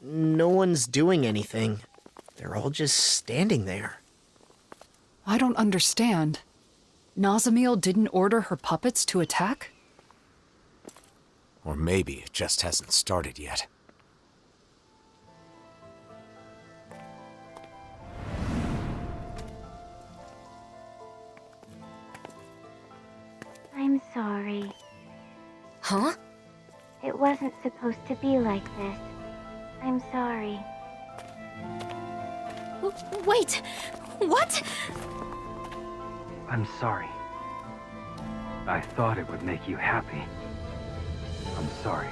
no one's doing anything. They're all just standing there. I don't understand. Nazamil didn't order her puppets to attack? Or maybe it just hasn't started yet. I'm sorry. Huh? It wasn't supposed to be like this. I'm sorry. Wait! What? I'm sorry. I thought it would make you happy. I'm sorry.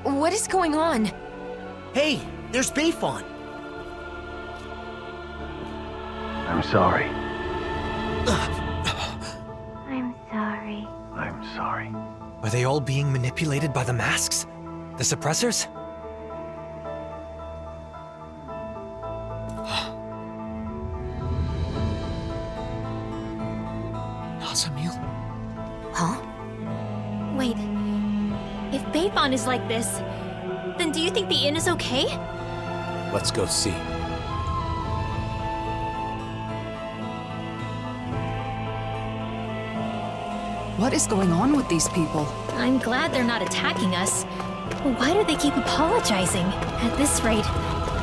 What is going on? Hey, there's Bayfon. I'm sorry. I'm sorry. I'm sorry. Are they all being manipulated by the masks? The suppressors? Nazamil? Huh? Wait. If Bayfon is like this, then do you think the inn is okay? Let's go see. What is going on with these people? I'm glad they're not attacking us. But why do they keep apologizing? At this rate,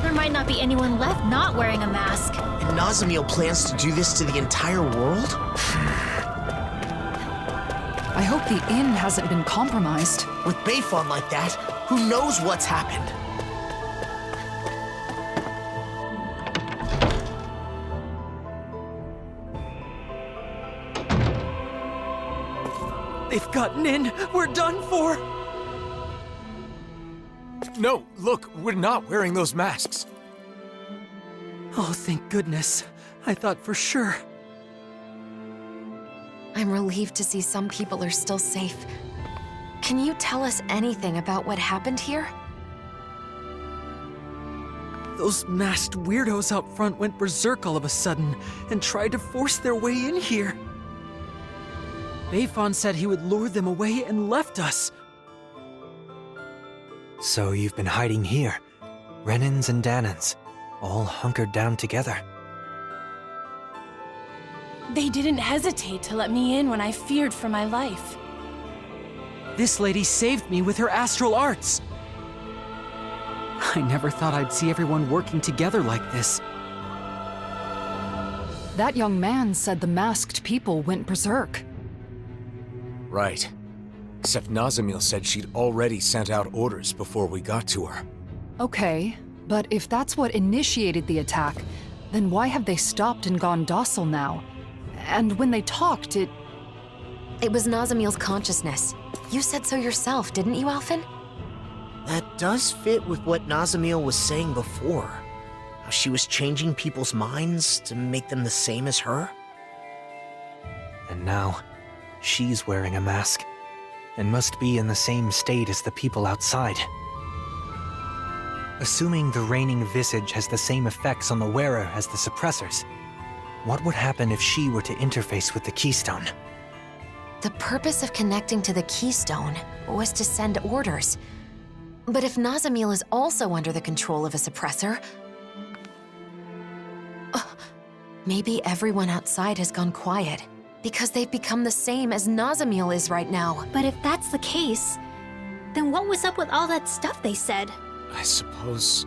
there might not be anyone left not wearing a mask. And Nazamil plans to do this to the entire world? I hope the inn hasn't been compromised. With Bayfon like that, who knows what's happened? They've gotten in! We're done for! No, look, we're not wearing those masks. Oh, thank goodness. I thought for sure. I'm relieved to see some people are still safe. Can you tell us anything about what happened here? Those masked weirdos out front went berserk all of a sudden and tried to force their way in here. Bayfon said he would lure them away and left us. So you've been hiding here, Renans and Dahnans, all hunkered down together. They didn't hesitate to let me in when I feared for my life. This lady saved me with her astral arts. I never thought I'd see everyone working together like this. That young man said the masked people went berserk. Right. Except Nazamil said she'd already sent out orders before we got to her. Okay, but if that's what initiated the attack, then why have they stopped and gone docile now? And when they talked, It was Nazamil's consciousness. You said so yourself, didn't you, Alphen? That does fit with what Nazamil was saying before. How she was changing people's minds to make them the same as her. And now, she's wearing a mask, and must be in the same state as the people outside. Assuming the reigning visage has the same effects on the wearer as the suppressors, what would happen if she were to interface with the Keystone? The purpose of connecting to the Keystone was to send orders. But if Nazamil is also under the control of a suppressor, maybe everyone outside has gone quiet, because they've become the same as Nazamil is right now. But if that's the case, then what was up with all that stuff they said? I suppose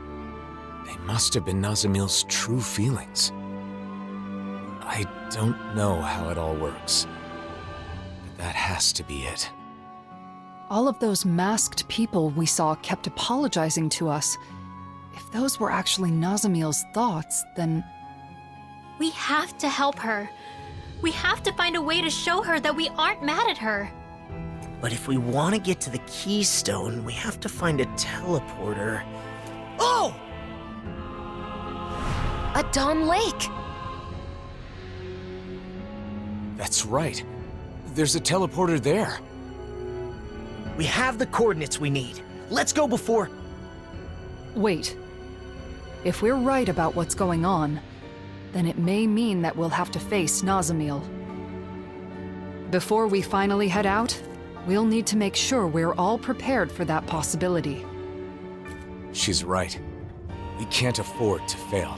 they must have been Nazamil's true feelings. I don't know how it all works, but that has to be it. all of those masked people we saw kept apologizing to us. If those were actually Nazamil's thoughts, then... We have to help her. We have to find a way to show her that we aren't mad at her. But if we want to get to the Keystone, we have to find a teleporter. Oh! A Dawn Lake! That's right. There's a teleporter there. We have the coordinates we need. Let's go before... Wait. If we're right about what's going on, then it may mean that we'll have to face Nazamil. Before we finally head out, We'll need to make sure we're all prepared for that possibility. She's right. We can't afford to fail.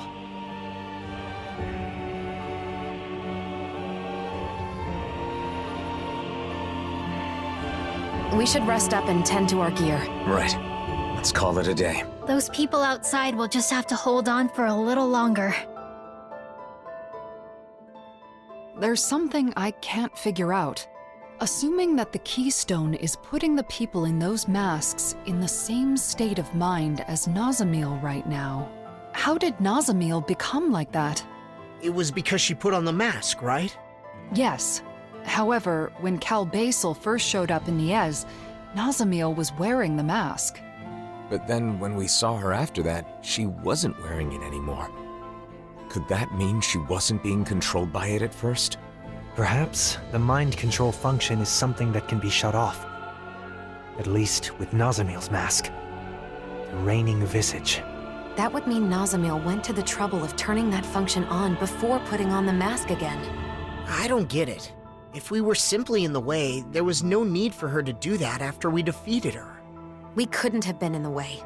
We should rest up and tend to our gear. Right. Let's call it a day. Those people outside will just have to hold on for a little longer. There's something I can't figure out. Assuming that the Keystone is putting the people in those masks in the same state of mind as Nazamil right now, how did Nazamil become like that? It was because she put on the mask, right? Yes. However, when Cal Basel first showed up in Niez, Nazamil was wearing the mask. But then when we saw her after that, she wasn't wearing it anymore. Could that mean she wasn't being controlled by it at first? Perhaps the mind control function is something that can be shut off. At least with Nazamil's mask. The reigning visage. That would mean Nazamil went to the trouble of turning that function on before putting on the mask again. I don't get it. If we were simply in the way, there was no need for her to do that after we defeated her. We couldn't have been in the way.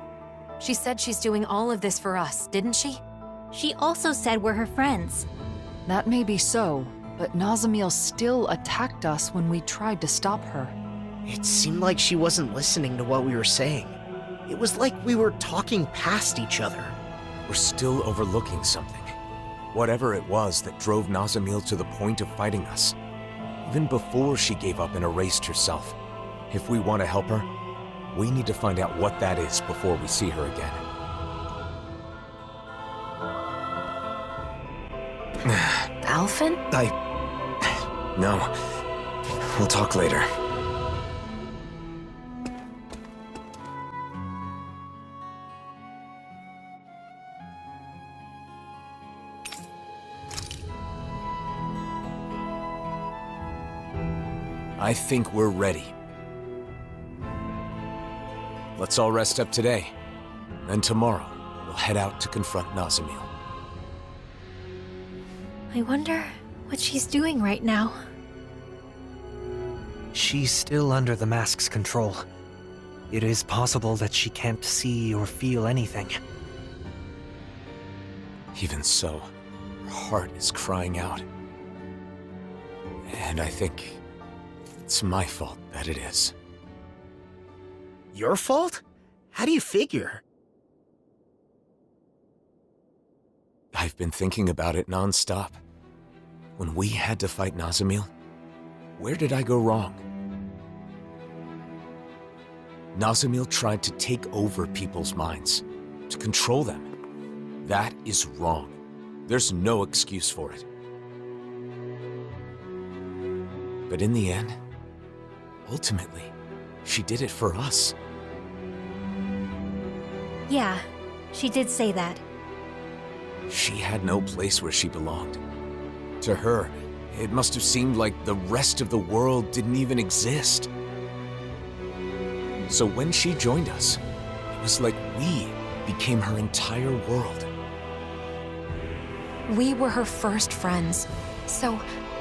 She said she's doing all of this for us, didn't she? She also said we're her friends. That may be so, but Nazamil still attacked us when we tried to stop her. It seemed like she wasn't listening to what we were saying. It was like we were talking past each other. We're still overlooking something. Whatever it was that drove Nazamil to the point of fighting us. Even before she gave up and erased herself. If we want to help her, we need to find out what that is before we see her again. Alphen? No. We'll talk later. I think we're ready. Let's all rest up today. Then tomorrow, we'll head out to confront Nazamil. I wonder what she's doing right now. She's still under the mask's control. It is possible that she can't see or feel anything. Even so, her heart is crying out. And I think it's my fault that it is. Your fault? How do you figure? I've been thinking about it non-stop. When we had to fight Nazamil, where did I go wrong? Nazamil tried to take over people's minds, to control them. That is wrong. There's no excuse for it. But in the end, ultimately, she did it for us. Yeah, she did say that. She had no place where she belonged. To her, it must have seemed like the rest of the world didn't even exist. So when she joined us, it was like we became her entire world. We were her first friends. So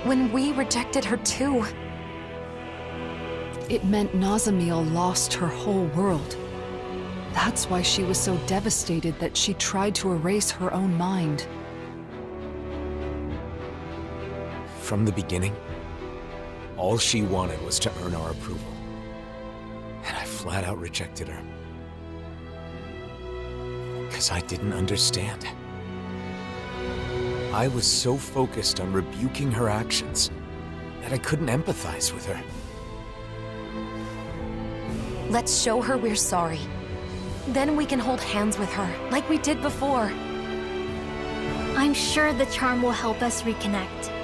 when we rejected her too... It meant Nazamil lost her whole world. That's why she was so devastated that she tried to erase her own mind. From the beginning, all she wanted was to earn our approval. And I flat out rejected her. Because I didn't understand. I was so focused on rebuking her actions that I couldn't empathize with her. Let's show her we're sorry. Then we can hold hands with her, like we did before. I'm sure the charm will help us reconnect.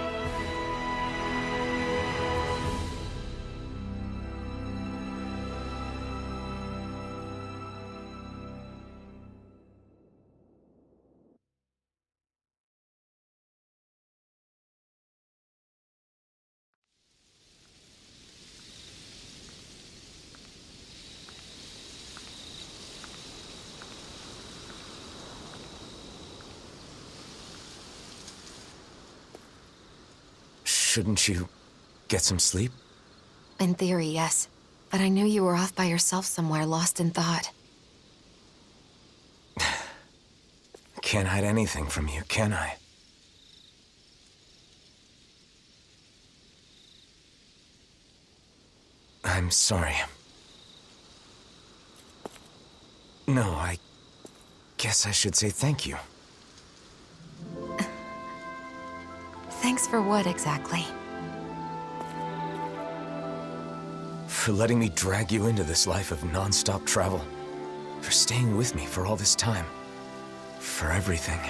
Shouldn't you get some sleep? In theory, yes. but I knew you were off by yourself somewhere, lost in thought. Can't hide anything from you, can I? I'm sorry. No, I guess I should say thank you. Thanks for what, exactly? For letting me drag you into this life of non-stop travel. For staying with me for all this time. For everything.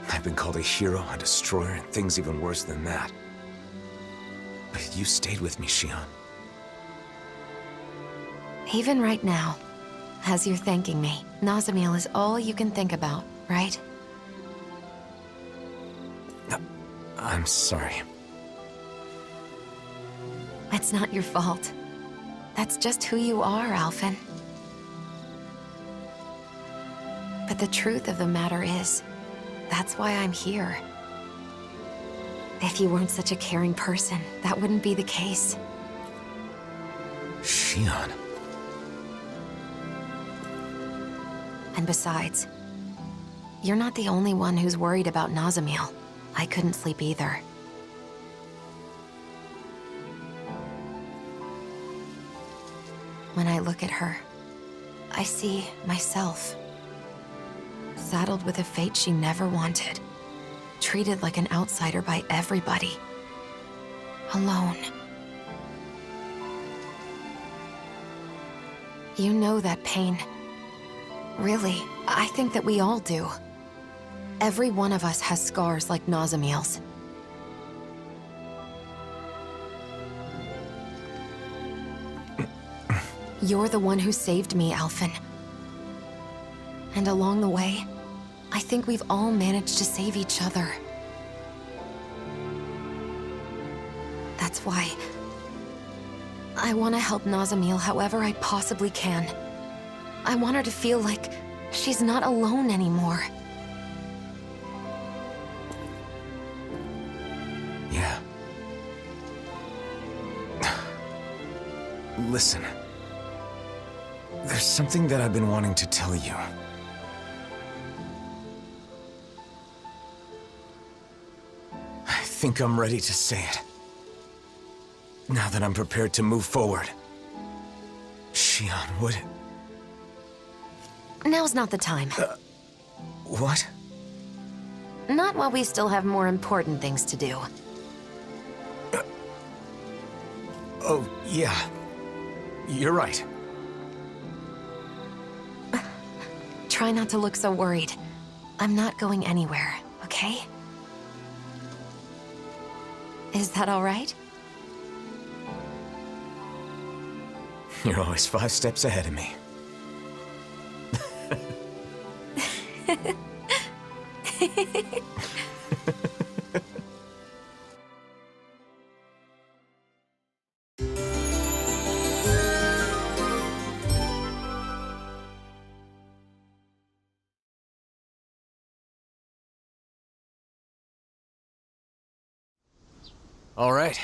I've been called a hero, a destroyer, and things even worse than that. But you stayed with me, Xion. Even right now, as you're thanking me, Nazamil is all you can think about, right? I'm sorry. It's not your fault. That's just who you are, Alphen. But the truth of the matter is, that's why I'm here. If you weren't such a caring person, that wouldn't be the case. Xion. And besides, you're not the only one who's worried about Nazamil. I couldn't sleep either. When I look at her, I see myself. Saddled with a fate she never wanted. Treated like an outsider by everybody. Alone. You know that pain. Really, I think that we all do. Every one of us has scars like Nazamil's. You're the one who saved me, Alphen. And along the way, I think we've all managed to save each other. That's why I want to help Nazamil however I possibly can. I want her to feel like she's not alone anymore. Yeah. Listen. There's something that I've been wanting to tell you. I think I'm ready to say it. Now that I'm prepared to move forward. Xion, would... Now's not the time. What? Not while we still have more important things to do. Oh, yeah. You're right. Try not to look so worried. I'm not going anywhere, okay? Is that all right? You're always 5 steps ahead of me. All right.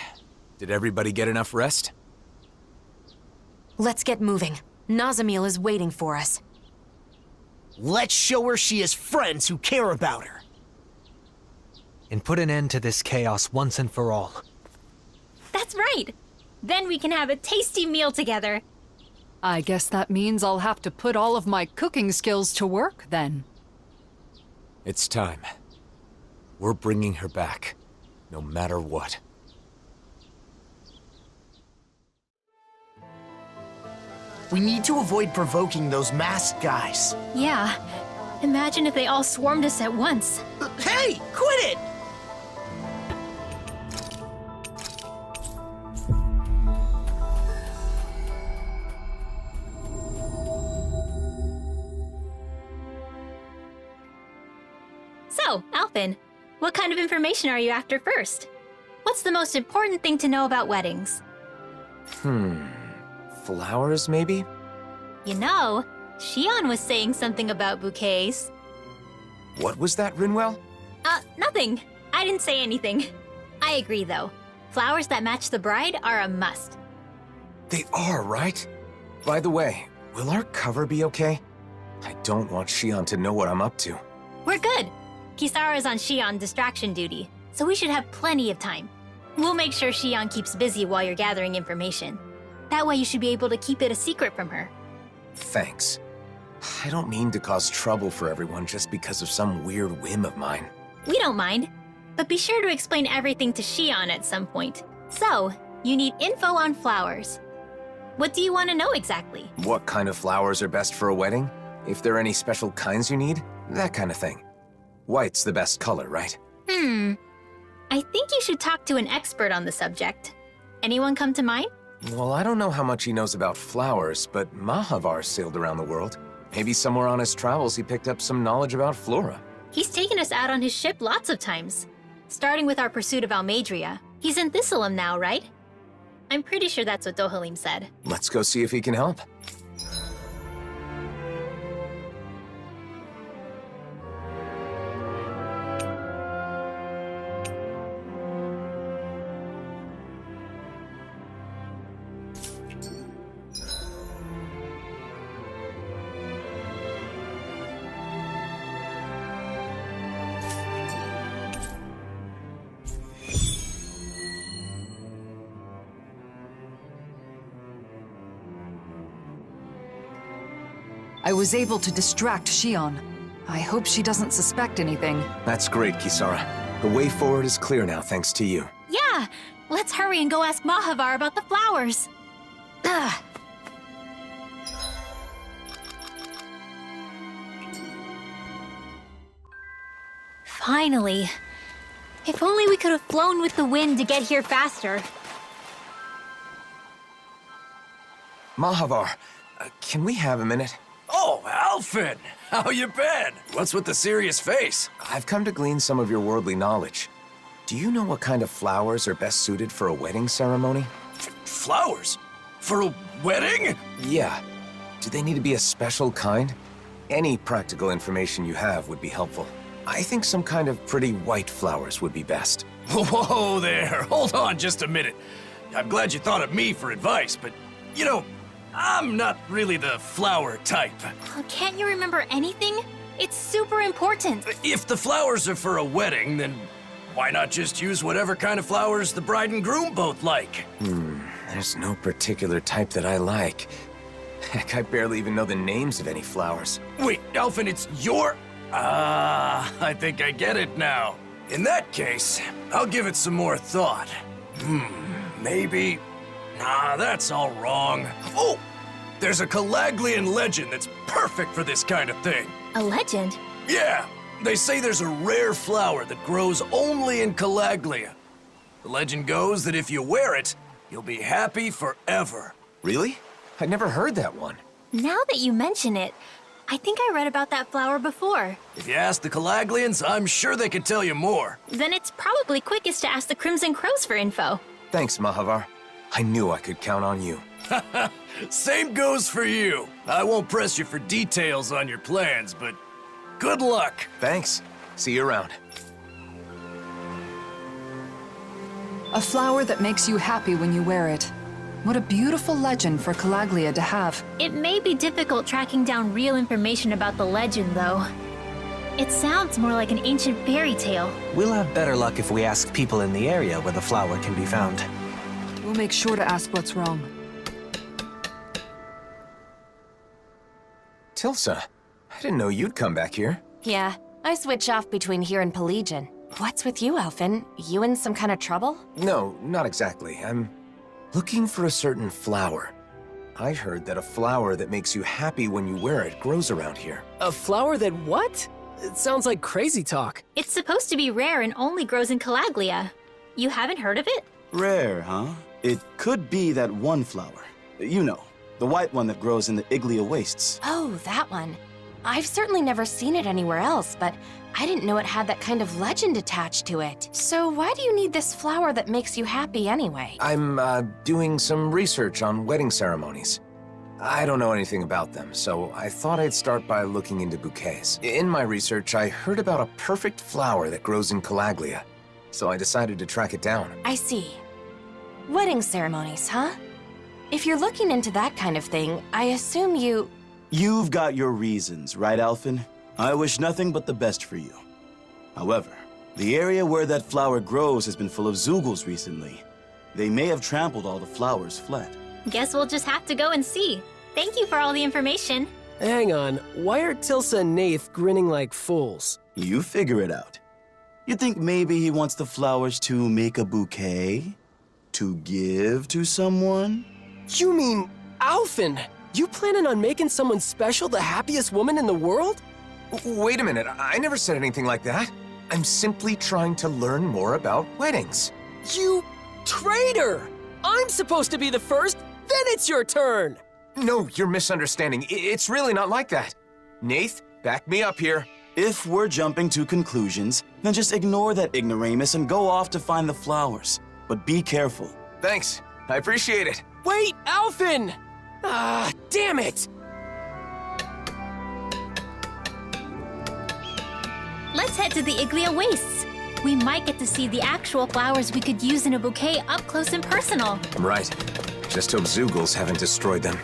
Did everybody get enough rest? Let's get moving. Nazamil is waiting for us. Let's show her she has friends who care about her. And put an end to this chaos once and for all. That's right. Then we can have a tasty meal together. I guess that means I'll have to put all of my cooking skills to work, then. It's time. We're bringing her back, no matter what. We need to avoid provoking those masked guys. Yeah. Imagine if they all swarmed us at once. Hey, quit it! So, Alphen, what kind of information are you after first? What's the most important thing to know about weddings? Flowers, maybe? You know, Xion was saying something about bouquets. What was that, Rinwell? Nothing. I didn't say anything. I agree, though. Flowers that match the bride are a must. They are, right? By the way, will our cover be okay? I don't want Shion to know what I'm up to. We're good. Kisara's on Shion distraction duty, so we should have plenty of time. We'll make sure Shion keeps busy while you're gathering information. That way you should be able to keep it a secret from her. Thanks. I don't mean to cause trouble for everyone just because of some weird whim of mine. We don't mind, but be sure to explain everything to Shion at some point. So, you need info on flowers. What do you want to know exactly? What kind of flowers are best for a wedding? If there are any special kinds you need? That kind of thing. White's the best color, right? I think you should talk to an expert on the subject. Anyone come to mind? Well, I don't know how much he knows about flowers, but Mahavar sailed around the world. Maybe somewhere on his travels he picked up some knowledge about flora. He's taken us out on his ship lots of times. Starting with our pursuit of Almadria. He's in Thistleum now, right? I'm pretty sure that's what Dohalim said. Let's go see if he can help. I was able to distract Shion. I hope she doesn't suspect anything. That's great, Kisara. The way forward is clear now, thanks to you. Yeah! Let's hurry and go ask Mahavar about the flowers. Ugh. Finally. If only we could have flown with the wind to get here faster. Mahavar, can we have a minute? Oh, Alphen! How you been? What's with the serious face? I've come to glean some of your worldly knowledge. Do you know what kind of flowers are best suited for a wedding ceremony? Flowers? For a wedding? Yeah. Do they need to be a special kind? Any practical information you have would be helpful. I think some kind of pretty white flowers would be best. Whoa there, hold on just a minute. I'm glad you thought of me for advice, but, you know, I'm not really the flower type. Can't you remember anything? It's super important. If the flowers are for a wedding, then why not just use whatever kind of flowers the bride and groom both like? There's no particular type that I like. Heck, I barely even know the names of any flowers. Wait, Alphen, it's your... I think I get it now. In that case, I'll give it some more thought. Maybe... Nah, that's all wrong. Oh! There's a Calaglian legend that's perfect for this kind of thing. A legend? Yeah, they say there's a rare flower that grows only in Calaglia. The legend goes that if you wear it, you'll be happy forever. Really? I'd never heard that one. Now that you mention it, I think I read about that flower before. If you ask the Calaglians, I'm sure they could tell you more. Then it's probably quickest to ask the Crimson Crows for info. Thanks, Mahavar. I knew I could count on you. Same goes for you. I won't press you for details on your plans, but good luck. Thanks. See you around. A flower that makes you happy when you wear it. What a beautiful legend for Calaglia to have. It may be difficult tracking down real information about the legend, though. It sounds more like an ancient fairy tale. We'll have better luck if we ask people in the area where the flower can be found. We'll make sure to ask what's wrong. Tilsa, I didn't know you'd come back here. Yeah, I switch off between here and Pelagian. What's with you, Alphen? You in some kind of trouble? No, not exactly. I'm looking for a certain flower. I heard that a flower that makes you happy when you wear it grows around here. A flower that what? It sounds like crazy talk. It's supposed to be rare and only grows in Calaglia. You haven't heard of it? Rare, huh? It could be that one flower. You know, the white one that grows in the Iglia wastes. Oh, that one. I've certainly never seen it anywhere else, but I didn't know it had that kind of legend attached to it. So why do you need this flower that makes you happy anyway? I'm, doing some research on wedding ceremonies. I don't know anything about them, so I thought I'd start by looking into bouquets. In my research, I heard about a perfect flower that grows in Calaglia, so I decided to track it down. I see. Wedding ceremonies, huh? If you're looking into that kind of thing, I assume you... You've got your reasons, right, Alphen? I wish nothing but the best for you. However, the area where that flower grows has been full of Zeugles recently. They may have trampled all the flowers flat. Guess we'll just have to go and see. Thank you for all the information. Hang on, why are Tilsa and Nath grinning like fools? You figure it out. You think maybe he wants the flowers to make a bouquet? To give to someone? You mean Alphen? You planning on making someone special the happiest woman in the world? Wait a minute, I never said anything like that. I'm simply trying to learn more about weddings. You traitor! I'm supposed to be the first, then it's your turn! No, you're misunderstanding. It's really not like that. Nath, back me up here. If we're jumping to conclusions, then just ignore that ignoramus and go off to find the flowers. But be careful. Thanks, I appreciate it. Wait, Alphen! Ah, damn it! Let's head to the Iglia Wastes. We might get to see the actual flowers we could use in a bouquet up close and personal. Right. Just hope Zeugles haven't destroyed them.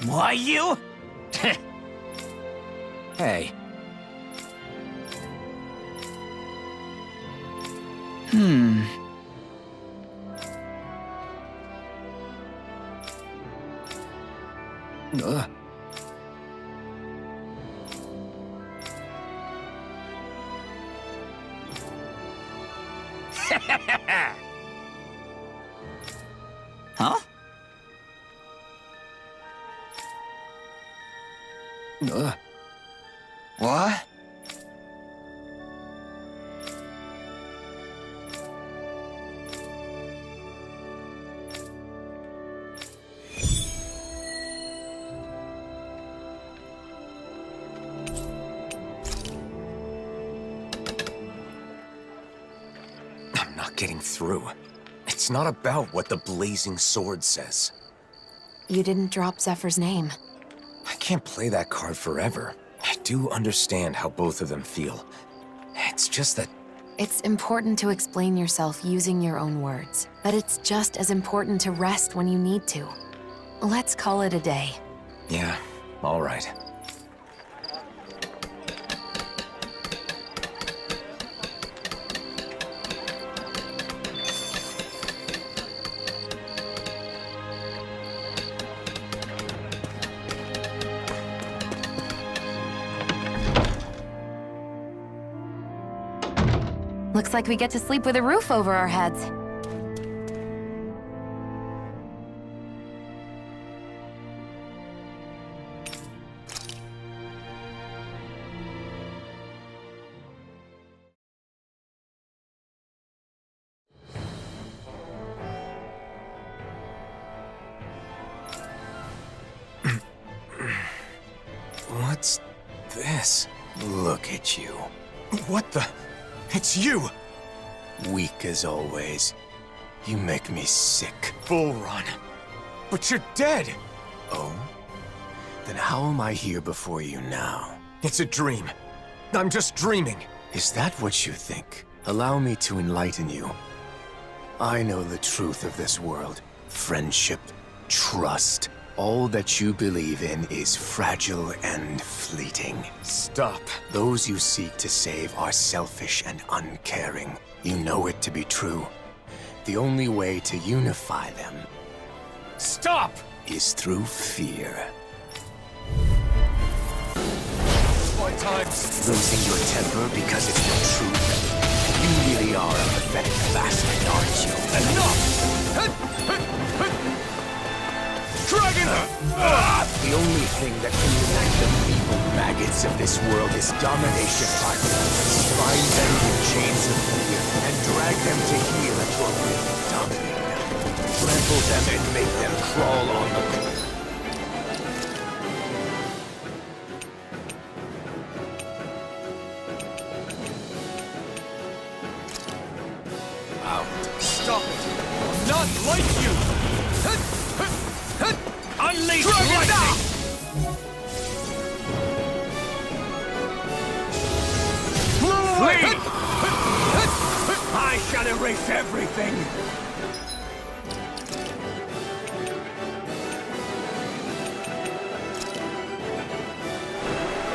Why you? Hey. Huh? What? I'm not getting through. It's not about what the blazing sword says. You didn't drop Zephyr's name. I can't play that card forever. I do understand how both of them feel. It's just that... It's important to explain yourself using your own words, but it's just as important to rest when you need to. Let's call it a day. Yeah, all right. Looks like we get to sleep with a roof over our heads. What's this? Look at you. What the... It's you! Weak as always. You make me sick. Bull Run. But you're dead! Oh? Then how am I here before you now? It's a dream. I'm just dreaming. Is that what you think? Allow me to enlighten you. I know the truth of this world. Friendship, trust. All that you believe in is fragile and fleeting. Stop. Those you seek to save are selfish and uncaring. You know it to be true. The only way to unify them... Stop! ...is through fear. One time. Losing your temper because it's the truth. You really are a pathetic bastard, aren't you? Enough! Dragon! The only thing that can unite the feeble maggots of this world is domination, partner. Bind them with chains of fear and drag them to heel at your will. Dominate them. Trample them and make them crawl on the ground. Stop it! I'm not like you! Unleash lightning! everything!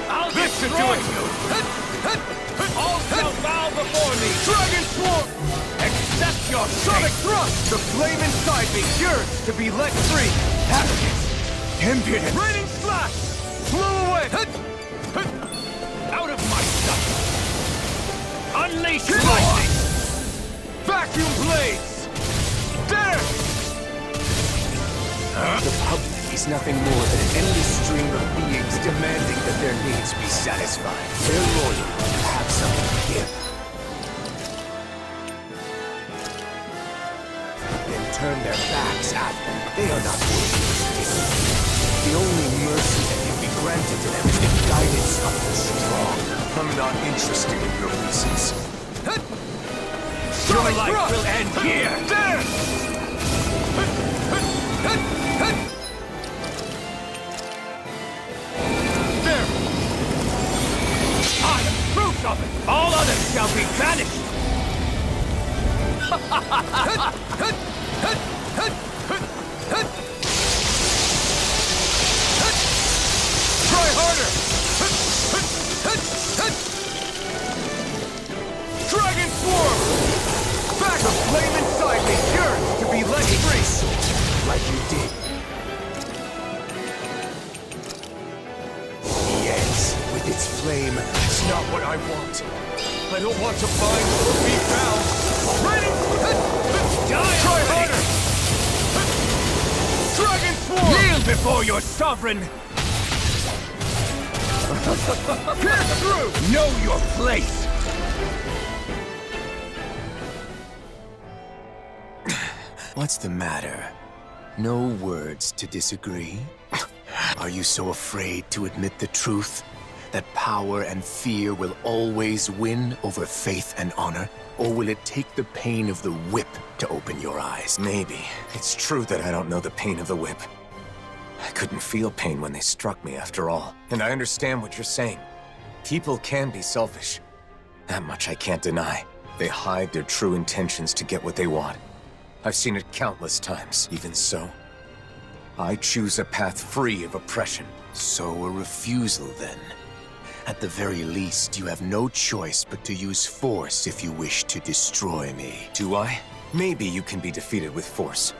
I'll destroy you! All shall bow before me! Dragon Swarm! Accept your sonic thrust! The flame inside me yearns to be let free! Arrogance! Impudence! Raining slash! Flew away! Out of my sight! Unleash lightning! Vacuum blades! There! The public is nothing more than an endless stream of beings demanding that their needs be satisfied. They're loyal to have something to give. Then turn their backs at them. They are not worthy of this. The only mercy that can be granted to them is the guidance of the strong. I'm not interested in your reasons. Your life will end here! There! There! I am proof of it! All others shall be banished! Try harder! Dragon Swarm! Back! The flame inside me yearns to be let free! Like you did. Yes, with its flame, it's not what I want. I don't want to bind or be bound! Ready? Try harder! Dragon Swarm! Yield before your sovereign! Pierce through! Know your place! What's the matter? No words to disagree? Are you so afraid to admit the truth? That power and fear will always win over faith and honor? Or will it take the pain of the whip to open your eyes? Maybe. It's true that I don't know the pain of the whip. I couldn't feel pain when they struck me after all. And I understand what you're saying. People can be selfish. That much I can't deny. They hide their true intentions to get what they want. I've seen it countless times. Even so, I choose a path free of oppression. So a refusal, then. At the very least, you have no choice but to use force if you wish to destroy me. Do I? Maybe you can be defeated with force.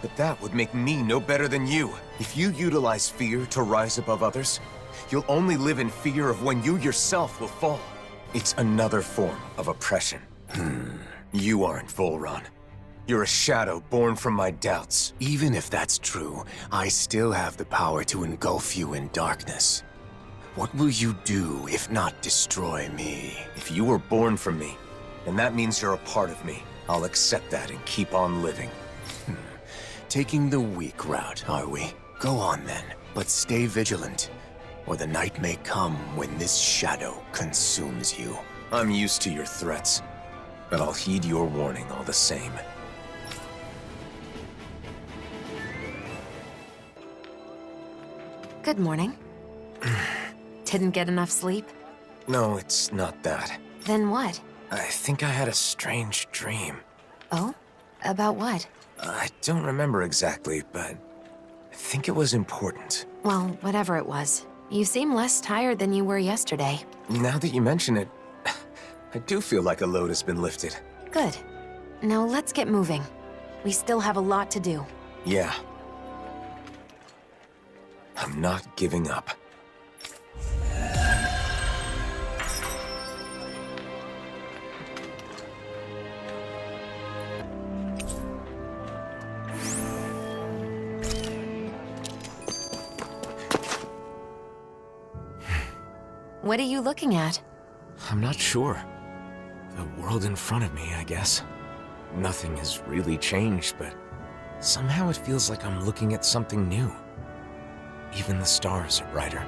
But that would make me no better than you. If you utilize fear to rise above others, you'll only live in fear of when you yourself will fall. It's another form of oppression. You aren't Volron. You're a shadow born from my doubts. Even if that's true, I still have the power to engulf you in darkness. What will you do if not destroy me? If you were born from me, then that means you're a part of me. I'll accept that and keep on living. Taking the weak route, are we? Go on then, but stay vigilant, or the night may come when this shadow consumes you. I'm used to your threats, but I'll heed your warning all the same. Good morning. Didn't get enough sleep? No, it's not that. Then what? I think I had a strange dream. Oh? About what? I don't remember exactly, but I think it was important. Well, whatever it was. You seem less tired than you were yesterday. Now that you mention it, I do feel like a load has been lifted. Good. Now let's get moving. We still have a lot to do. Yeah. I'm not giving up. What are you looking at? I'm not sure. The world in front of me, I guess. Nothing has really changed, but somehow it feels like I'm looking at something new. Even the stars are brighter.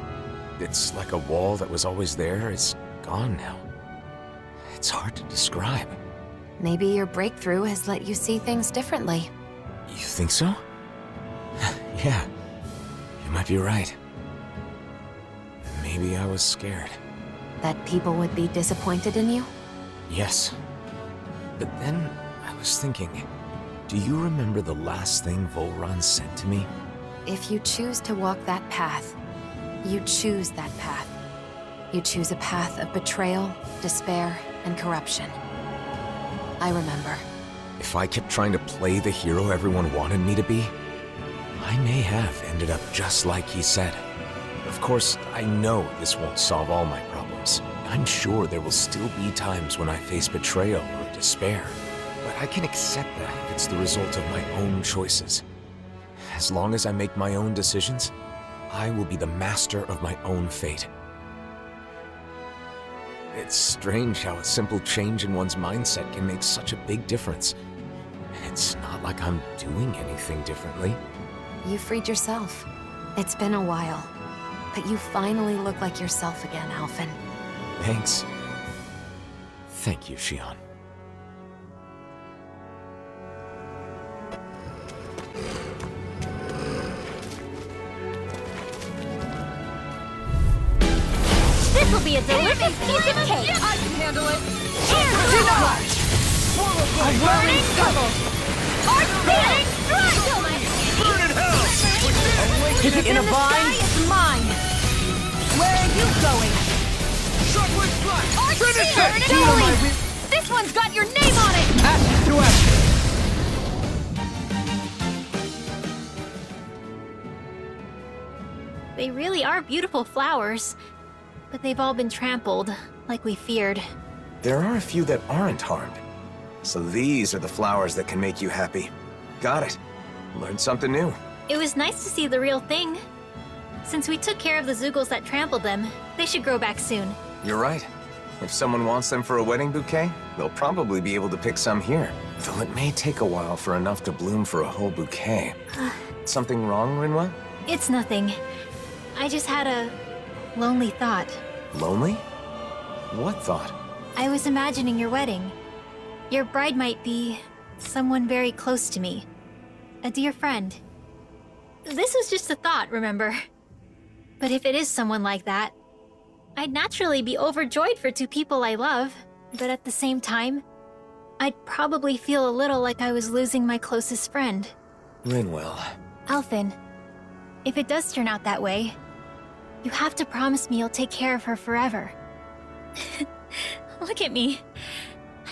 It's like a wall that was always there is gone now. It's hard to describe. Maybe your breakthrough has let you see things differently. You think so? Yeah, you might be right. Maybe I was scared. That people would be disappointed in you? Yes. But then, I was thinking, do you remember the last thing Volron said to me? If you choose to walk that path, you choose that path. You choose a path of betrayal, despair, and corruption. I remember. If I kept trying to play the hero everyone wanted me to be, I may have ended up just like he said. Of course, I know this won't solve all my problems. I'm sure there will still be times when I face betrayal or despair. But I can accept that if it's the result of my own choices. As long as I make my own decisions, I will be the master of my own fate. It's strange how a simple change in one's mindset can make such a big difference. It's not like I'm doing anything differently. You freed yourself. It's been a while, but you finally look like yourself again, Alphen. Thanks. Thank you, Xion. This'll be a delicious piece of cake! I can handle it! A whirling double! Arc beating strike! Burn in hell! Is it in a bind? It's mine! Where are you going? Shockwave flash! Finish it! Dueling! This one's got your name on it! Action to action! They really are beautiful flowers, but they've all been trampled, like we feared. There are a few that aren't harmed. So these are the flowers that can make you happy. Got it. Learned something new. It was nice to see the real thing. Since we took care of the Zoogles that trampled them, they should grow back soon. You're right. If someone wants them for a wedding bouquet, they'll probably be able to pick some here. Though it may take a while for enough to bloom for a whole bouquet. Something wrong, Rinwell? It's nothing. I just had a lonely thought. Lonely? What thought? I was imagining your wedding. Your bride might be someone very close to me. A dear friend. This was just a thought, remember? But if it is someone like that, I'd naturally be overjoyed for two people I love, but at the same time, I'd probably feel a little like I was losing my closest friend. Rinwell. Alphen, if it does turn out that way, you have to promise me you'll take care of her forever. Look at me.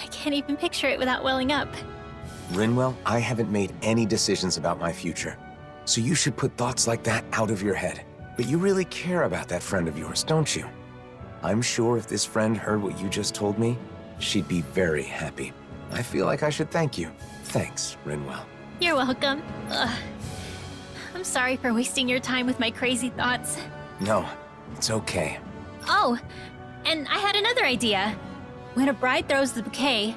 I can't even picture it without welling up. Rinwell, I haven't made any decisions about my future. So you should put thoughts like that out of your head. But you really care about that friend of yours, don't you? I'm sure if this friend heard what you just told me, she'd be very happy. I feel like I should thank you. Thanks, Rinwell. You're welcome. I'm sorry for wasting your time with my crazy thoughts. No, it's okay. Oh, and I had another idea. When a bride throws the bouquet,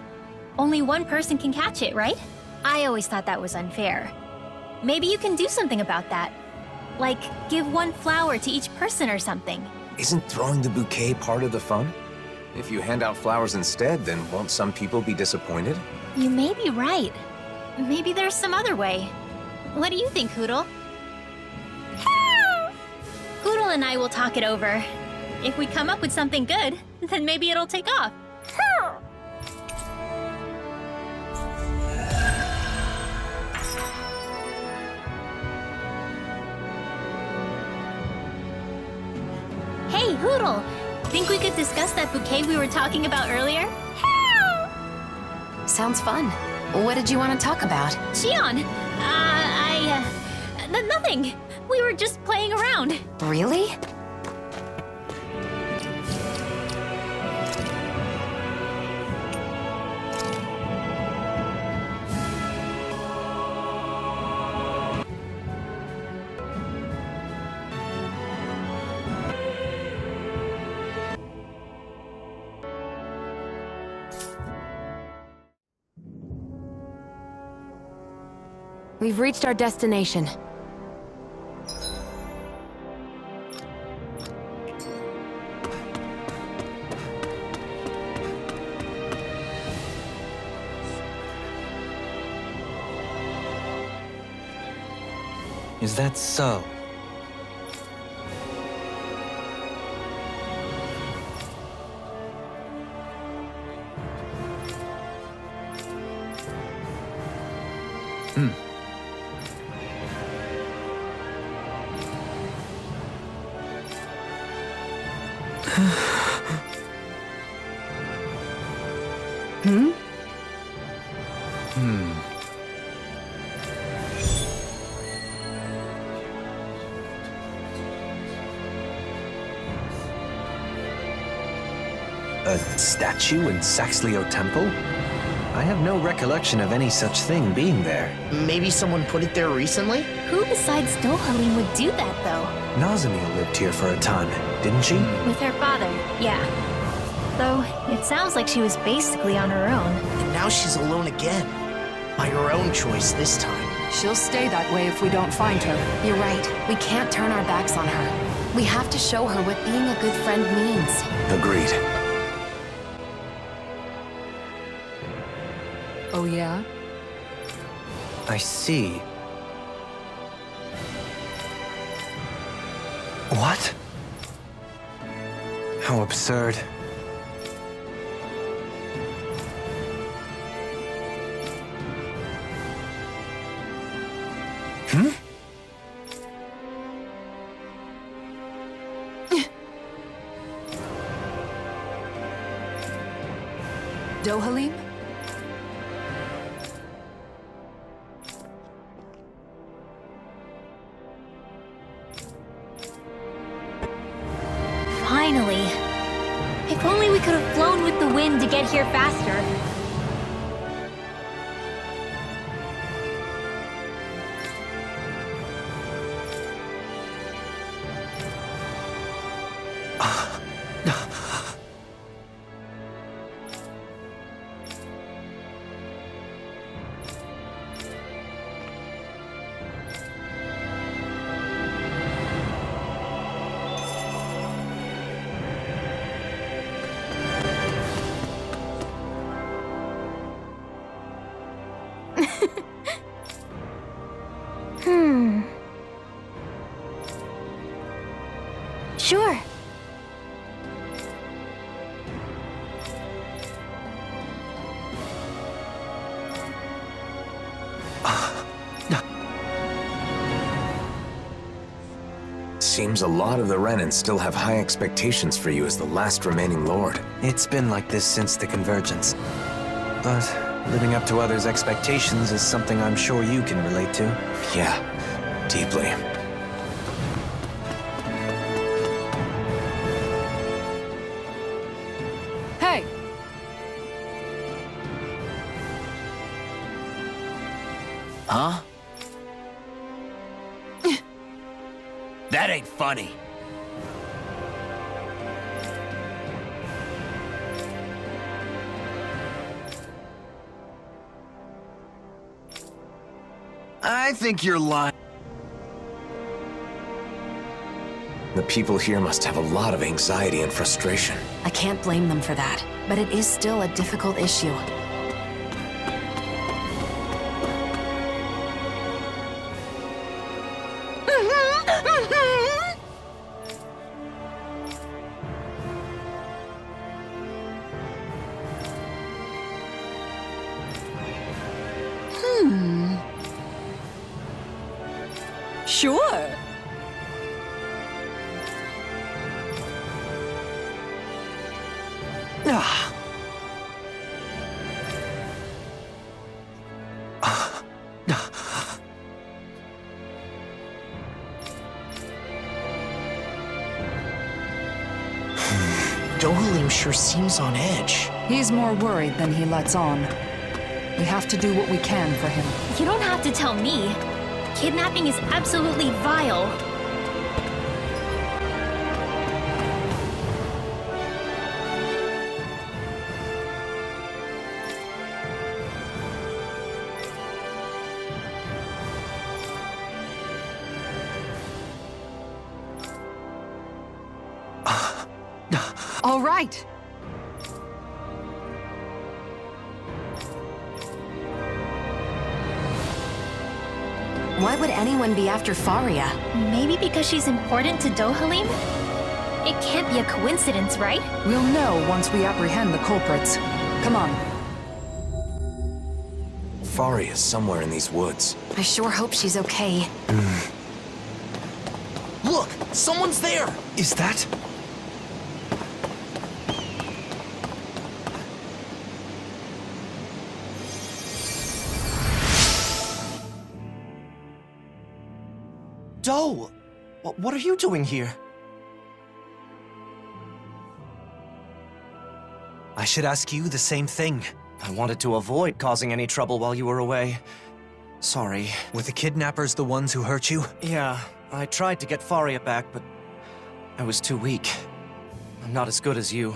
only one person can catch it, right? I always thought that was unfair. Maybe you can do something about that. Like, give one flower to each person or something. Isn't throwing the bouquet part of the fun? If you hand out flowers instead, then won't some people be disappointed? You may be right. Maybe there's some other way. What do you think, Hootle? Hootle and I will talk it over. If we come up with something good, then maybe it'll take off. Hey, Hootle! Think we could discuss that bouquet we were talking about earlier? Sounds fun. What did you want to talk about? Xion! Nothing! We were just playing around. Really? We've reached our destination. Is that so? A statue in Saxleo Temple? I have no recollection of any such thing being there. Maybe someone put it there recently? Who besides Dahnan would do that, though? Nazamil lived here for a time, didn't she? With her father, yeah. Though, it sounds like she was basically on her own. And now she's alone again. By her own choice this time. She'll stay that way if we don't find her. You're right. We can't turn our backs on her. We have to show her what being a good friend means. Agreed. Oh yeah? I see. What? How absurd. Dahnan? Finally. If only we could have flown with the wind to get here faster. Sure. Seems a lot of the Renans still have high expectations for you as the last remaining Lord. It's been like this since the Convergence. But living up to others' expectations is something I'm sure you can relate to. Yeah, deeply. Hey! Huh? That ain't funny. I think you're lying. The people here must have a lot of anxiety and frustration. I can't blame them for that, but it is still a difficult issue. Sure. Dahnan sure seems on edge. He's more worried than he lets on. We have to do what we can for him. You don't have to tell me. Kidnapping is absolutely vile. All right. Why would anyone be after Faria? Maybe because she's important to Dahnan? It can't be a coincidence, right? We'll know once we apprehend the culprits. Come on. Faria is somewhere in these woods. I sure hope she's okay. Look! Someone's there! Is that? Do! What are you doing here? I should ask you the same thing. I wanted to avoid causing any trouble while you were away. Sorry. Were the kidnappers the ones who hurt you? Yeah, I tried to get Faria back, but I was too weak. I'm not as good as you.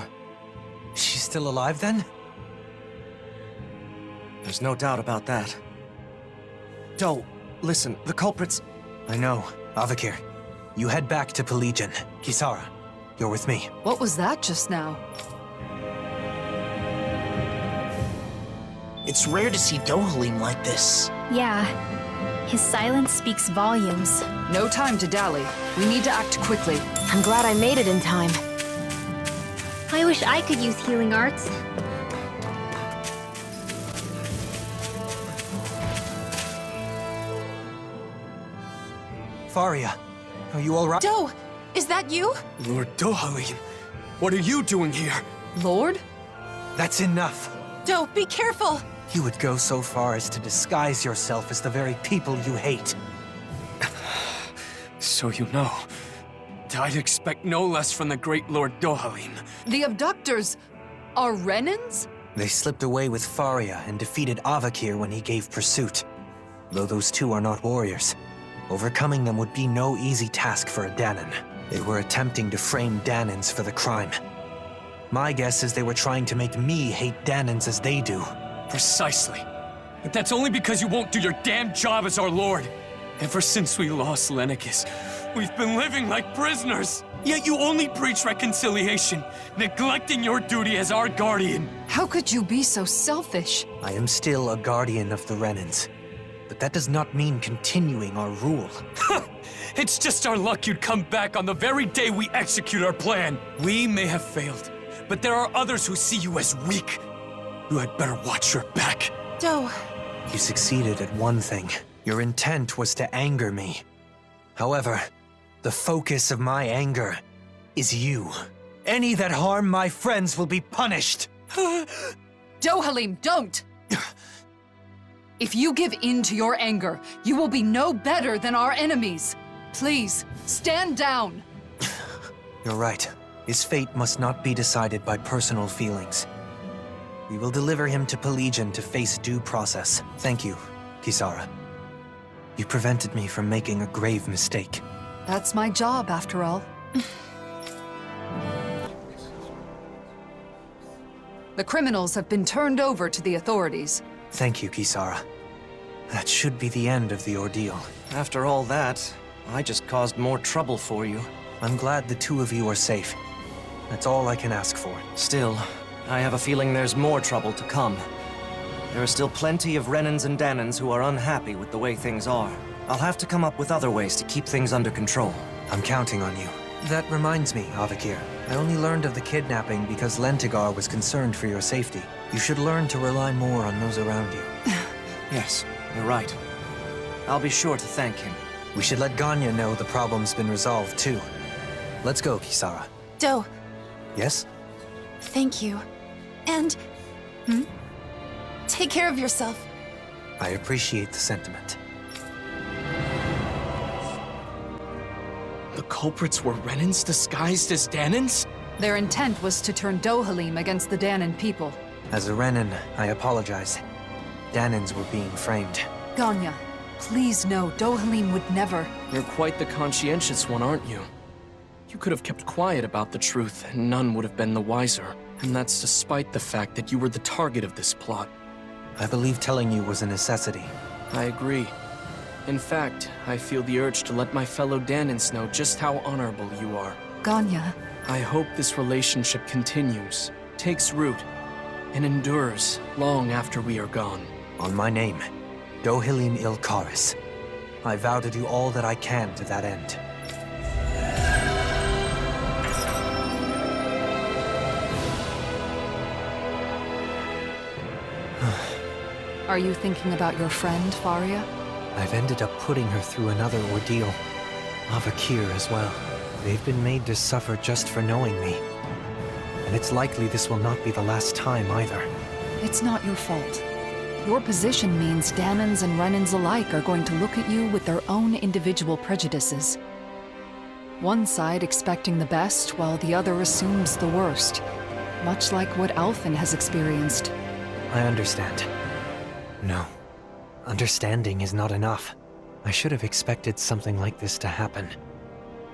She's still alive then? There's no doubt about that. Do, listen, the culprits... I know. Avakir, you head back to Pelegion. Kisara, you're with me. What was that just now? It's rare to see Dohalim like this. Yeah. His silence speaks volumes. No time to dally. We need to act quickly. I'm glad I made it in time. I wish I could use healing arts. Faria, are you alright? Do, is that you? Lord Dohalim, what are you doing here? Lord? That's enough. Do, be careful! You would go so far as to disguise yourself as the very people you hate. So you know. I'd expect no less from the great Lord Dohalim. The abductors are Renans? They slipped away with Faria and defeated Avakir when he gave pursuit. Though those two are not warriors, overcoming them would be no easy task for a Dahnan. They were attempting to frame Dahnans for the crime. My guess is they were trying to make me hate Dahnans as they do. Precisely. But that's only because you won't do your damn job as our lord. Ever since we lost Lenakis, we've been living like prisoners. Yet you only preach reconciliation, neglecting your duty as our guardian. How could you be so selfish? I am still a guardian of the Renans, but that does not mean continuing our rule. It's just our luck you'd come back on the very day we execute our plan. We may have failed, but there are others who see you as weak. You had better watch your back. Do. You succeeded at one thing. Your intent was to anger me. However, the focus of my anger is you. Any that harm my friends will be punished. Dohalim, don't! If you give in to your anger, you will be no better than our enemies. Please, stand down. You're right. His fate must not be decided by personal feelings. We will deliver him to Pelegion to face due process. Thank you, Kisara. You prevented me from making a grave mistake. That's my job, after all. The criminals have been turned over to the authorities. Thank you, Kisara. That should be the end of the ordeal. After all that, I just caused more trouble for you. I'm glad the two of you are safe. That's all I can ask for. Still, I have a feeling there's more trouble to come. There are still plenty of Renans and Dahnans who are unhappy with the way things are. I'll have to come up with other ways to keep things under control. I'm counting on you. That reminds me, Avakir. I only learned of the kidnapping because Lentigar was concerned for your safety. You should learn to rely more on those around you. Yes, you're right. I'll be sure to thank him. We should let Ganya know the problem's been resolved, too. Let's go, Kisara. Do. Yes? Thank you. And... Take care of yourself. I appreciate the sentiment. The culprits were Renans disguised as Dahnans? Their intent was to turn Dohalim against the Dahnan people. As a Renan, I apologize. Dahnans were being framed. Ganya, please know Dohalim would never... You're quite the conscientious one, aren't you? You could have kept quiet about the truth, and none would have been the wiser. And that's despite the fact that you were the target of this plot. I believe telling you was a necessity. I agree. In fact, I feel the urge to let my fellow Dahnans know just how honorable you are. Ganya. I hope this relationship continues, takes root, and endures long after we are gone. On my name, Dohalim Ilkaris. I vow to do all that I can to that end. Are you thinking about your friend, Faria? I've ended up putting her through another ordeal. Avakir as well. They've been made to suffer just for knowing me. And it's likely this will not be the last time either. It's not your fault. Your position means Dahnans and Renans alike are going to look at you with their own individual prejudices. One side expecting the best, while the other assumes the worst. Much like what Alphen has experienced. I understand. No. Understanding is not enough. I should have expected something like this to happen.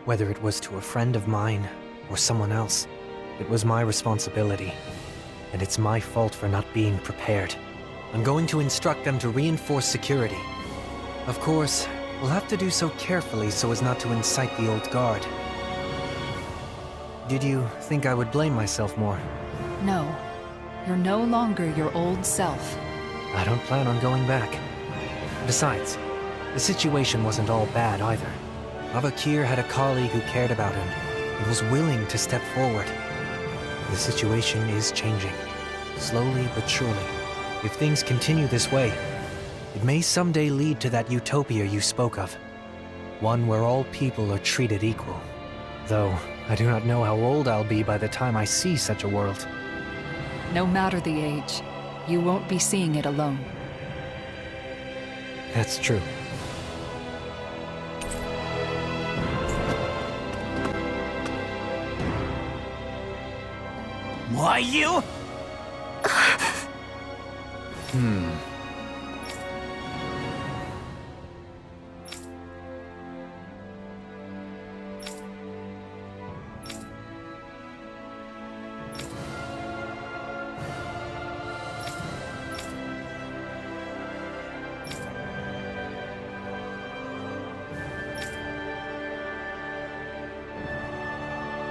Whether it was to a friend of mine, or someone else, it was my responsibility. And it's my fault for not being prepared. I'm going to instruct them to reinforce security. Of course, we'll have to do so carefully so as not to incite the old guard. Did you think I would blame myself more? No. You're no longer your old self. I don't plan on going back. Besides, the situation wasn't all bad either. Avakir had a colleague who cared about him and was willing to step forward. The situation is changing, slowly but surely. If things continue this way, it may someday lead to that utopia you spoke of. One where all people are treated equal. Though, I do not know how old I'll be by the time I see such a world. No matter the age, you won't be seeing it alone. That's true. Why you?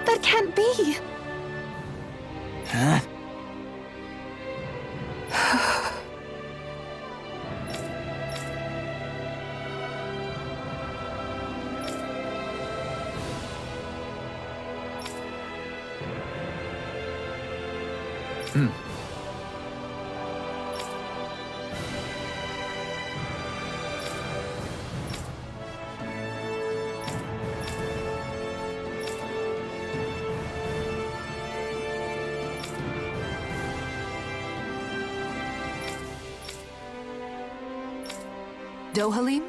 That can't be! Huh? Dohalim?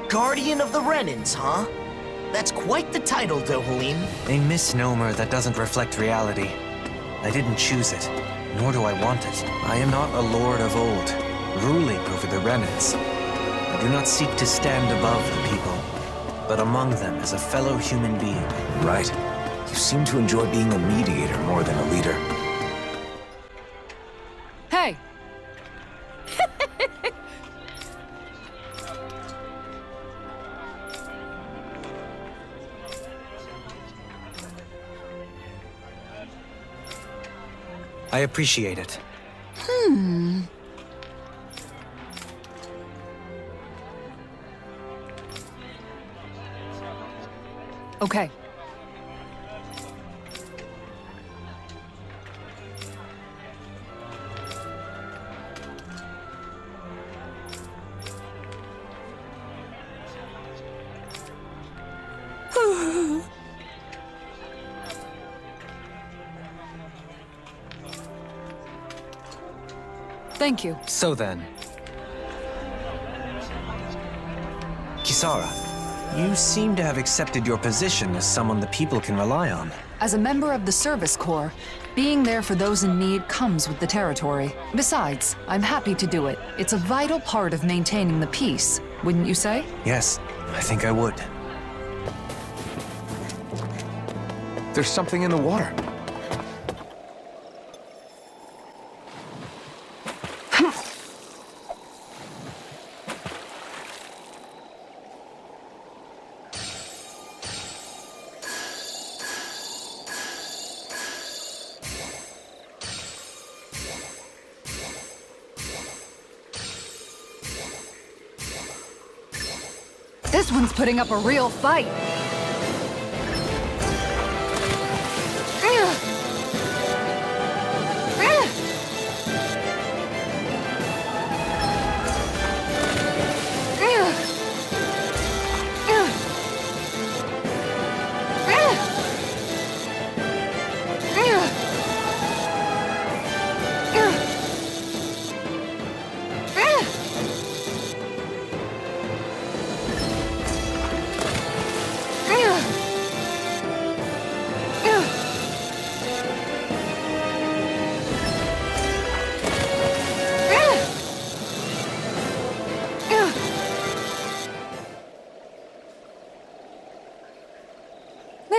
Guardian of the Renans, huh? That's quite the title, Dohalim. A misnomer that doesn't reflect reality. I didn't choose it, nor do I want it. I am not a lord of old, ruling over the Renans. I do not seek to stand above the people, but among them as a fellow human being. Right. You seem to enjoy being a mediator more than a leader. Hey! I appreciate it. Okay. Thank you. So then... Kisara, you seem to have accepted your position as someone the people can rely on. As a member of the Service Corps, being there for those in need comes with the territory. Besides, I'm happy to do it. It's a vital part of maintaining the peace, wouldn't you say? Yes, I think I would. There's something in the water. This one's putting up a real fight.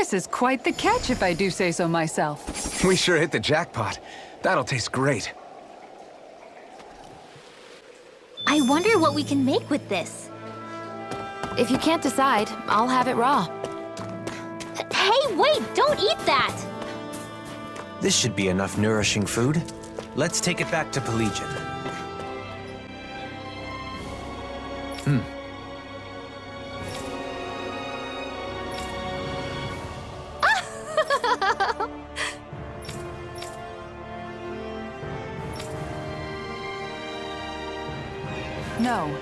This is quite the catch, if I do say so myself. We sure hit the jackpot. That'll taste great. I wonder what we can make with this. If you can't decide, I'll have it raw. Hey, wait! Don't eat that! This should be enough nourishing food. Let's take it back to Pelagian. No.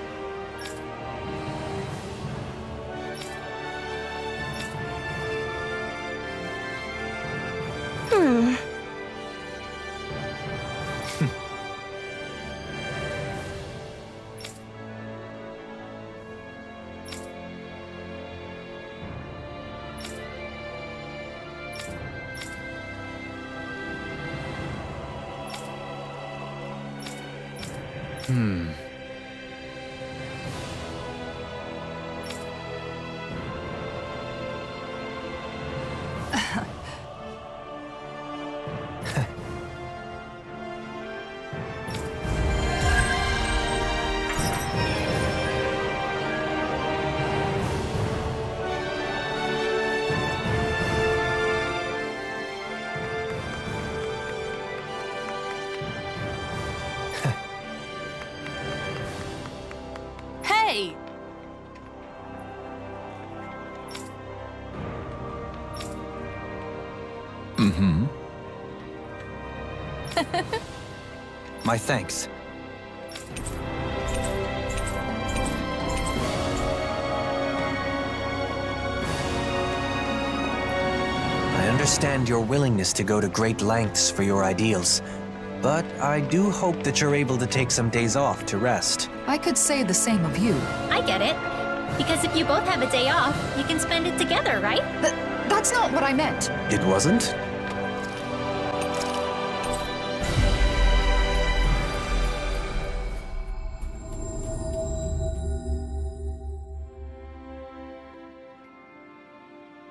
Hey! My thanks. I understand your willingness to go to great lengths for your ideals, but I do hope that you're able to take some days off to rest. I could say the same of you. I get it. Because if you both have a day off, you can spend it together, right? That's not what I meant. It wasn't?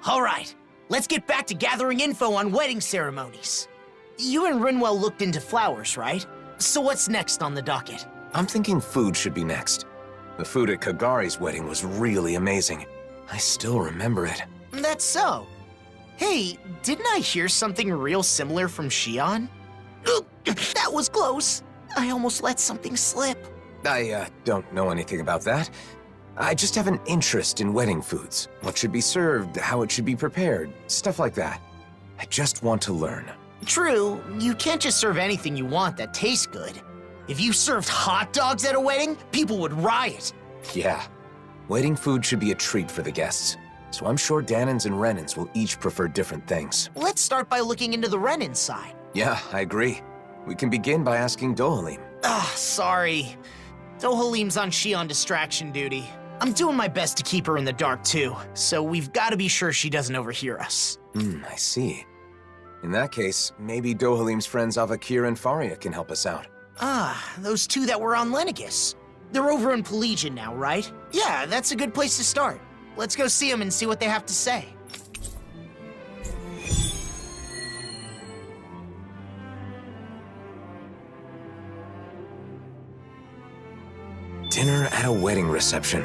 All right, let's get back to gathering info on wedding ceremonies. You and Rinwell looked into flowers, right? So what's next on the docket? I'm thinking food should be next. The food at Kagari's wedding was really amazing. I still remember it. That's so. Hey, didn't I hear something real similar from Xion? Ugh, that was close. I almost let something slip. I don't know anything about that. I just have an interest in wedding foods. What should be served, how it should be prepared, stuff like that. I just want to learn. True, you can't just serve anything you want that tastes good. If you served hot dogs at a wedding, people would riot. Yeah. Wedding food should be a treat for the guests. So I'm sure Dahnan's and Renan's will each prefer different things. Let's start by looking into the Renan side. Yeah, I agree. We can begin by asking Dohalim. Sorry. Dohalim's on Xion distraction duty. I'm doing my best to keep her in the dark too, so we've got to be sure she doesn't overhear us. I see. In that case, maybe Dohalim's friends Avakir and Faria can help us out. Those two that were on Lenegus. They're over in Pelagian now, right? Yeah, that's a good place to start. Let's go see them and see what they have to say. Dinner at a wedding reception.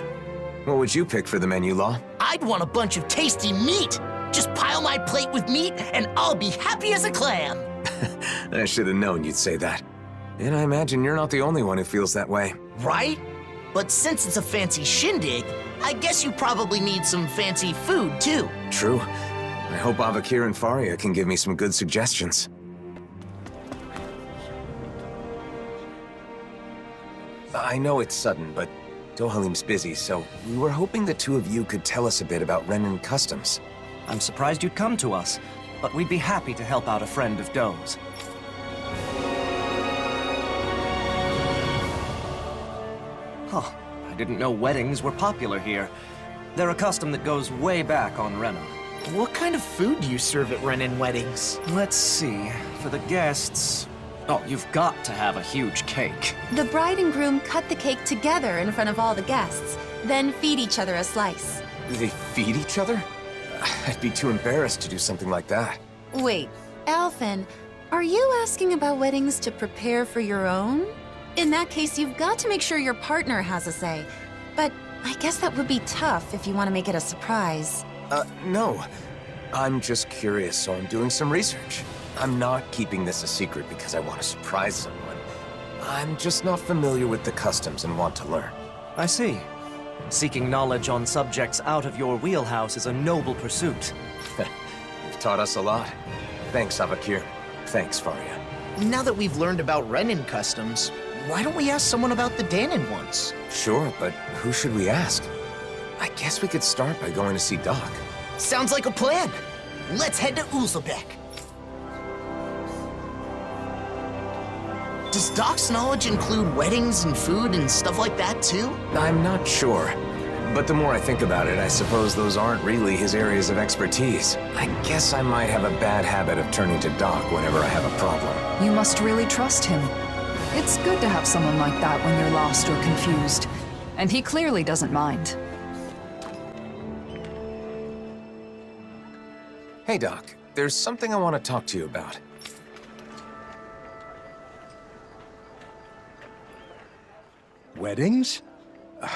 What would you pick for the menu, Law? I'd want a bunch of tasty meat. Just pile my plate with meat and I'll be happy as a clam. I should have known you'd say that. And I imagine you're not the only one who feels that way. Right? But since it's a fancy shindig, I guess you probably need some fancy food, too. True. I hope Avakir and Faria can give me some good suggestions. I know it's sudden, but Dohalim's busy, so we were hoping the two of you could tell us a bit about Renan customs. I'm surprised you'd come to us, but we'd be happy to help out a friend of Doe's. Huh, I didn't know weddings were popular here. They're a custom that goes way back on Renan. What kind of food do you serve at Renan weddings? Let's see, for the guests... Oh, you've got to have a huge cake. The bride and groom cut the cake together in front of all the guests, then feed each other a slice. They feed each other? I'd be too embarrassed to do something like that. Wait, Alphen, are you asking about weddings to prepare for your own? In that case, you've got to make sure your partner has a say. But I guess that would be tough if you want to make it a surprise. No. I'm just curious, so I'm doing some research. I'm not keeping this a secret because I want to surprise someone. I'm just not familiar with the customs and want to learn. I see. Seeking knowledge on subjects out of your wheelhouse is a noble pursuit. You've taught us a lot. Thanks, Avakir. Thanks, Faria. Now that we've learned about Renan customs, why don't we ask someone about the Dahnan ones? Sure, but who should we ask? I guess we could start by going to see Doc. Sounds like a plan. Let's head to Uzlebek. Does Doc's knowledge include weddings and food and stuff like that too? I'm not sure. But the more I think about it, I suppose those aren't really his areas of expertise. I guess I might have a bad habit of turning to Doc whenever I have a problem. You must really trust him. It's good to have someone like that when you're lost or confused. And he clearly doesn't mind. Hey, Doc. There's something I want to talk to you about. Weddings?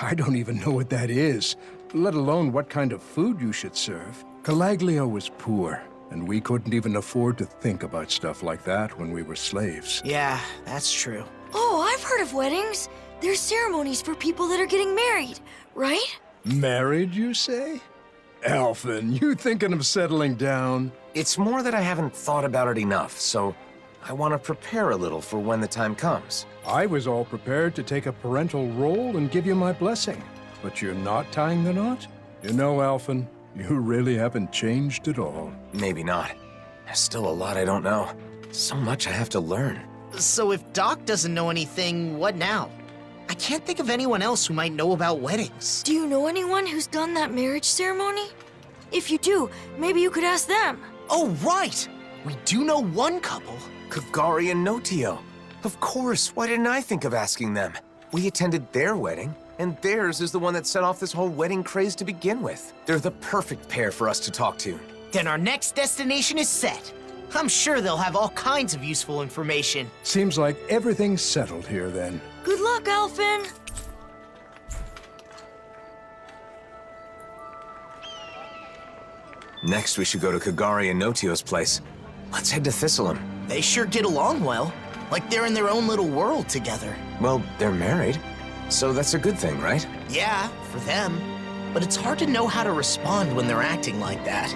I don't even know what that is, let alone what kind of food you should serve. Calaglio was poor, and we couldn't even afford to think about stuff like that when we were slaves. Yeah, that's true. Oh, I've heard of weddings. There's ceremonies for people that are getting married, right? Married, you say? Alphen, you thinking of settling down? It's more that I haven't thought about it enough, so I want to prepare a little for when the time comes. I was all prepared to take a parental role and give you my blessing. But you're not tying the knot? You know, Alphen, you really haven't changed at all. Maybe not. There's still a lot I don't know. So much I have to learn. So if Doc doesn't know anything, what now? I can't think of anyone else who might know about weddings. Do you know anyone who's done that marriage ceremony? If you do, maybe you could ask them. Oh, right! We do know one couple. Kagari and Notio. Of course, why didn't I think of asking them? We attended their wedding, and theirs is the one that set off this whole wedding craze to begin with. They're the perfect pair for us to talk to. Then our next destination is set. I'm sure they'll have all kinds of useful information. Seems like everything's settled here then. Good luck, Alphen! Next, we should go to Kagari and Notio's place. Let's head to Thistlehem. They sure get along well. Like they're in their own little world together. Well, they're married, so that's a good thing, right? Yeah, for them. But it's hard to know how to respond when they're acting like that.